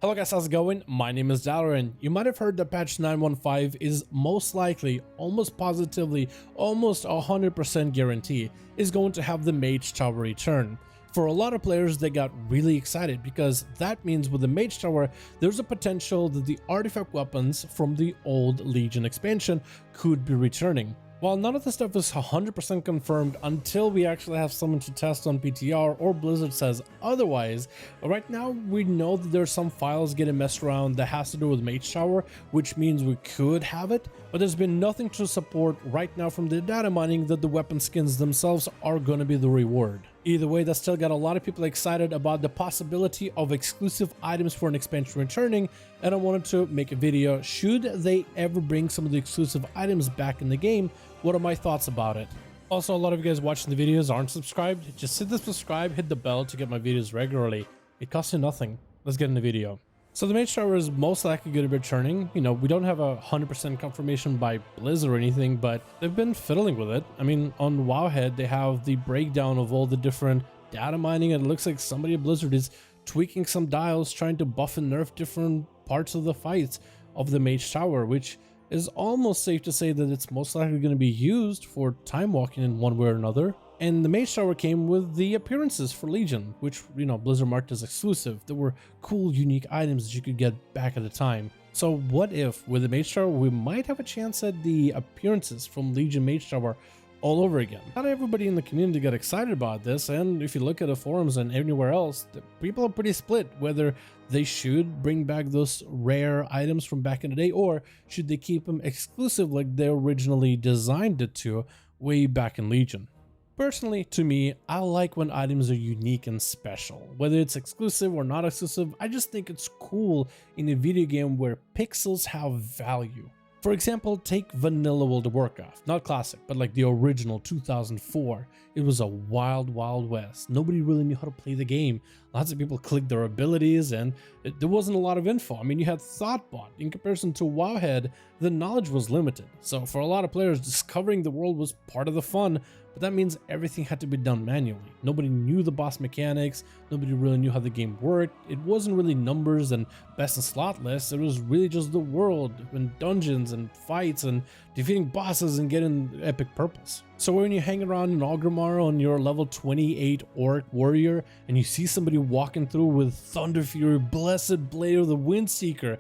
Hello guys, how's it going? My name is Dalaran. You might have heard that patch 915 is most likely, almost positively, almost 100% guarantee is going to have the Mage Tower return. For a lot of players, they got really excited because that means with the Mage Tower, there's a potential that the artifact weapons from the old Legion expansion could be returning. While none of the stuff is 100% confirmed until we actually have someone to test on PTR or Blizzard says otherwise, right now we know that there's some files getting messed around that has to do with Mage Tower, which means we could have it, but there's been nothing to support right now from the data mining that the weapon skins themselves are going to be the reward. Either way, that still got a lot of people excited about the possibility of exclusive items for an expansion returning, and I wanted to make a video. Should they ever bring some of the exclusive items back in the game? What are my thoughts about it? Also, a lot of you guys watching the videos aren't subscribed. Just hit the subscribe, hit the bell to get my videos regularly. It costs you nothing. Let's get in the video. So the Mage Tower is most likely going to be returning. You know, we don't have 100% confirmation by Blizzard or anything, but they've been fiddling with it. I mean, on Wowhead, they have the breakdown of all the different data mining, and it looks like somebody at Blizzard is tweaking some dials, trying to buff and nerf different parts of the fights of the Mage Tower, which is almost safe to say that it's most likely going to be used for time walking in one way or another. And the Mage Tower came with the appearances for Legion, which, you know, Blizzard marked as exclusive. There were cool, unique items that you could get back at the time. So what if, with the Mage Tower, we might have a chance at the appearances from Legion Mage Tower all over again? Not everybody in the community got excited about this, and if you look at the forums and anywhere else, the people are pretty split whether they should bring back those rare items from back in the day, or should they keep them exclusive like they originally designed it to way back in Legion. Personally, to me, I like when items are unique and special. Whether it's exclusive or not exclusive, I just think it's cool in a video game where pixels have value. For example, take Vanilla World of Warcraft, not classic, but like the original 2004. It was a wild, wild west. Nobody really knew how to play the game. Lots of people clicked their abilities and there wasn't a lot of info. I mean, you had Thoughtbot. In comparison to Wowhead, the knowledge was limited. So for a lot of players, discovering the world was part of the fun, but that means everything had to be done manually. Nobody knew the boss mechanics. Nobody really knew how the game worked. It wasn't really numbers and best in slot lists. It was really just the world and dungeons and fights and defeating bosses and getting epic purples. So when you hang around in Orgrimmar on your level 28 Orc Warrior and you see somebody walking through with Thunder Fury, Blessed Blade of the Windseeker,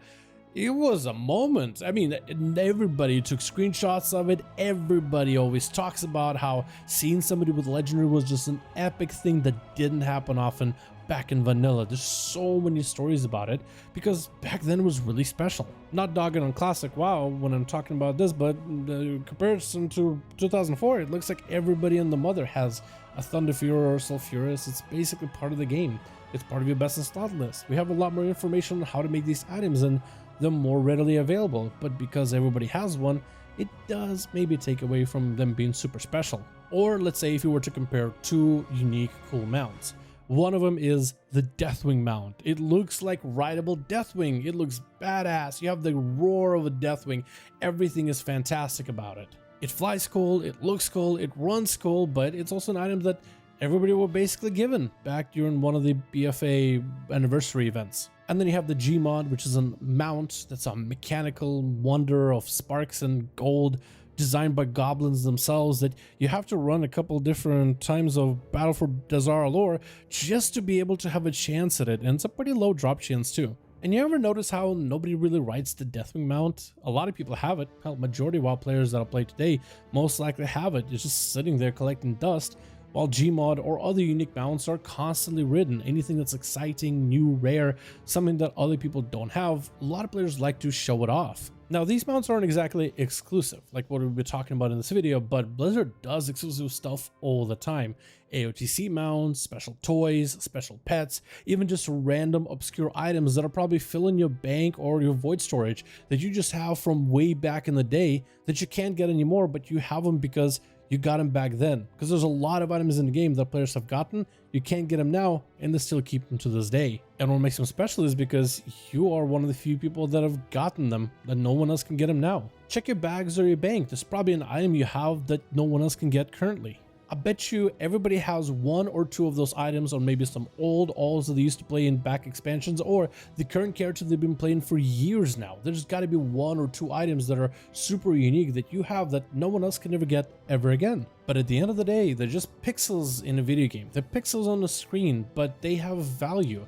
it was a moment. I mean, everybody took screenshots of it. Everybody always talks about how seeing somebody with Legendary was just an epic thing that didn't happen often back in Vanilla. There's so many stories about it because back then it was really special. Not dogging on Classic WoW when I'm talking about this, but in comparison to 2004, it looks like everybody and the mother has a Thunder Fury or Sulfuras. It's basically part of the game. It's part of your best in slot list. We have a lot more information on how to make these items and they're more readily available, but because everybody has one, it does maybe take away from them being super special. Or let's say if you were to compare two unique cool mounts. One of them is the Deathwing mount. It looks like rideable Deathwing. It looks badass. You have the roar of a Deathwing. Everything is fantastic about it. It flies cool, it looks cool, it runs cool, but it's also an item that everybody were basically given back during one of the BFA anniversary events. And then you have the Gmod, which is a mount that's a mechanical wonder of sparks and gold designed by goblins themselves that you have to run a couple different times of Battle for Dazara lore just to be able to have a chance at it, and it's a pretty low drop chance too. And you ever notice how nobody really rides the Deathwing mount? A lot of people have it. Hell, majority of WoW players that'll play today most likely have it. It's just sitting there collecting dust, while Gmod or other unique mounts are constantly ridden. Anything that's exciting, new, rare, something that other people don't have, a lot of players like to show it off. Now, these mounts aren't exactly exclusive, like what we'll be talking about in this video, but Blizzard does exclusive stuff all the time. AOTC mounts, special toys, special pets, even just random obscure items that are probably filling your bank or your void storage that you just have from way back in the day that you can't get anymore, but you have them because you got them back then. Because there's a lot of items in the game that players have gotten, you can't get them now, and they still keep them to this day. And what makes them special is because you are one of the few people that have gotten them, that no one else can get them now. Check your bags or your bank. There's probably an item you have that no one else can get currently. I bet you everybody has one or two of those items, or maybe some old alls that they used to play in back expansions, or the current character they've been playing for years now. There's got to be one or two items that are super unique that you have that no one else can ever get ever again. But at the end of the day, they're just pixels in a video game. They're pixels on the screen, but they have value.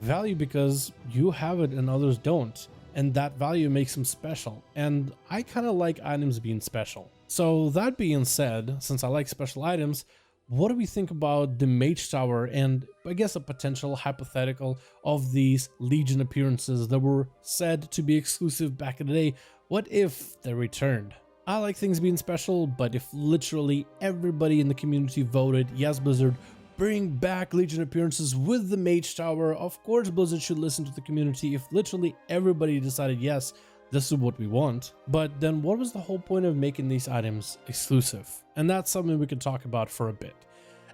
Value because you have it and others don't. And that value makes them special. And I kind of like items being special. So that being said, since I like special items, what do we think about the Mage Tower and I guess a potential hypothetical of these Legion appearances that were said to be exclusive back in the day? What if they returned? I like things being special, but if literally everybody in the community voted, yes, Blizzard, bring back Legion appearances with the Mage Tower, of course Blizzard should listen to the community. If literally everybody decided, yes, this is what we want, but then what was the whole point of making these items exclusive? And that's something we can talk about for a bit.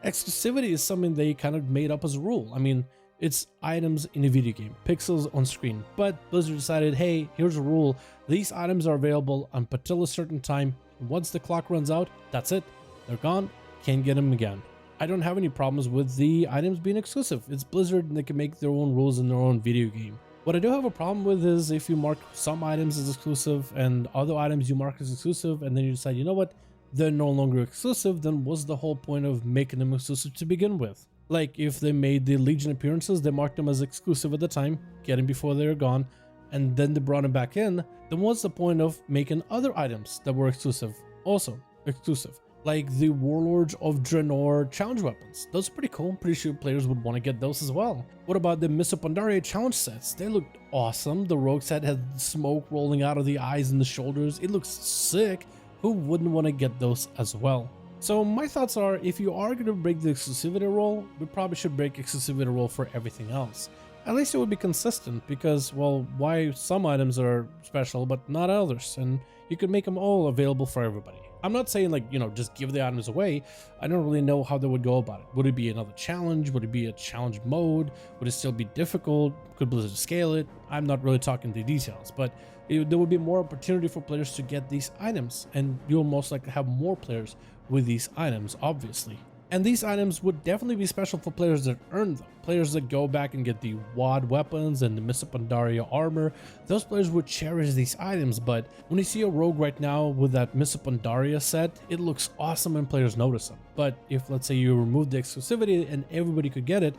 Exclusivity is something they kind of made up as a rule. I mean, it's items in a video game, pixels on screen, but Blizzard decided, hey, here's a rule. These items are available until a certain time. Once the clock runs out, that's it. They're gone. Can't get them again. I don't have any problems with the items being exclusive. It's Blizzard and they can make their own rules in their own video game. What I do have a problem with is if you mark some items as exclusive and other items you mark as exclusive and then you decide, you know what, they're no longer exclusive, then what's the whole point of making them exclusive to begin with? Like if they made the Legion appearances, they marked them as exclusive at the time, get them before they were gone, and then they brought them back in, then what's the point of making other items that were exclusive also exclusive? Like the Warlords of Draenor challenge weapons. Those are pretty cool. Pretty sure players would want to get those as well. What about the Mists of Pandaria challenge sets? They looked awesome. The Rogue set had smoke rolling out of the eyes and the shoulders. It looks sick. Who wouldn't want to get those as well? So my thoughts are, if you are going to break the exclusivity rule, we probably should break exclusivity rule for everything else. At least it would be consistent because, well, why some items are special but not others? And you could make them all available for everybody. I'm not saying like, you know, just give the items away. I don't really know how they would go about it. Would it be another challenge? Would it be a challenge mode? Would it still be difficult? Could Blizzard scale it? I'm not really talking the details, but there would be more opportunity for players to get these items, and you'll most likely have more players with these items, obviously. And these items would definitely be special for players that earn them. Players that go back and get the WoD weapons and the Mists of Pandaria armor, those players would cherish these items. But when you see a rogue right now with that Mists of Pandaria set, it looks awesome and players notice them. But if, let's say, you remove the exclusivity and everybody could get it,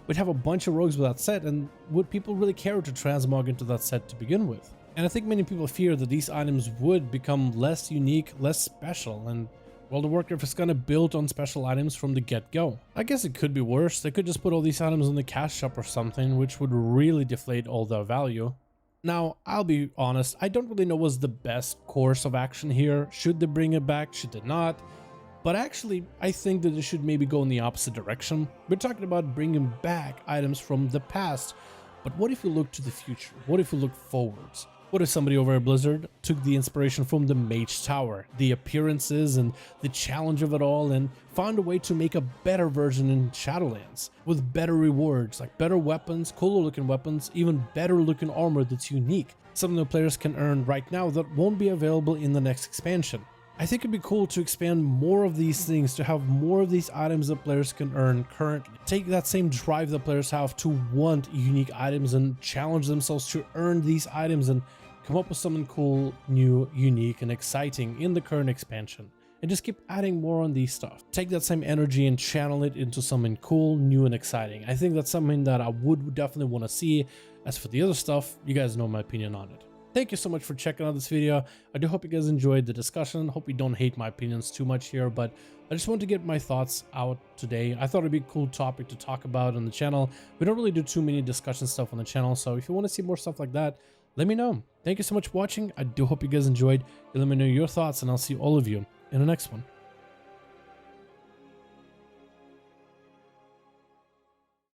we'd have a bunch of rogues with that set, and would people really care to transmog into that set to begin with? And I think many people fear that these items would become less unique, less special, and World of Warcraft is kind of built on special items from the get-go. I guess it could be worse. They could just put all these items in the cash shop or something, which would really deflate all their value. Now, I'll be honest, I don't really know what's the best course of action here. Should they bring it back? Should they not? But actually, I think that they should maybe go in the opposite direction. We're talking about bringing back items from the past, but what if you look to the future? What if you look forwards? What if somebody over at Blizzard took the inspiration from the Mage Tower, the appearances and the challenge of it all, and found a way to make a better version in Shadowlands with better rewards, like better weapons, cooler looking weapons, even better looking armor that's unique, something that players can earn right now that won't be available in the next expansion. I think it'd be cool to expand more of these things, to have more of these items that players can earn currently. Take that same drive that players have to want unique items and challenge themselves to earn these items and come up with something cool, new, unique, and exciting in the current expansion. And just keep adding more on these stuff. Take that same energy and channel it into something cool, new, and exciting. I think that's something that I would definitely want to see. As for the other stuff, you guys know my opinion on it. Thank you so much for checking out this video. I do hope you guys enjoyed the discussion. Hope you don't hate my opinions too much here, but I just wanted to get my thoughts out today. I thought it'd be a cool topic to talk about on the channel. We don't really do too many discussion stuff on the channel, so if you want to see more stuff like that, let me know. Thank you so much for watching. I do hope you guys enjoyed. Let me know your thoughts, and I'll see all of you in the next one.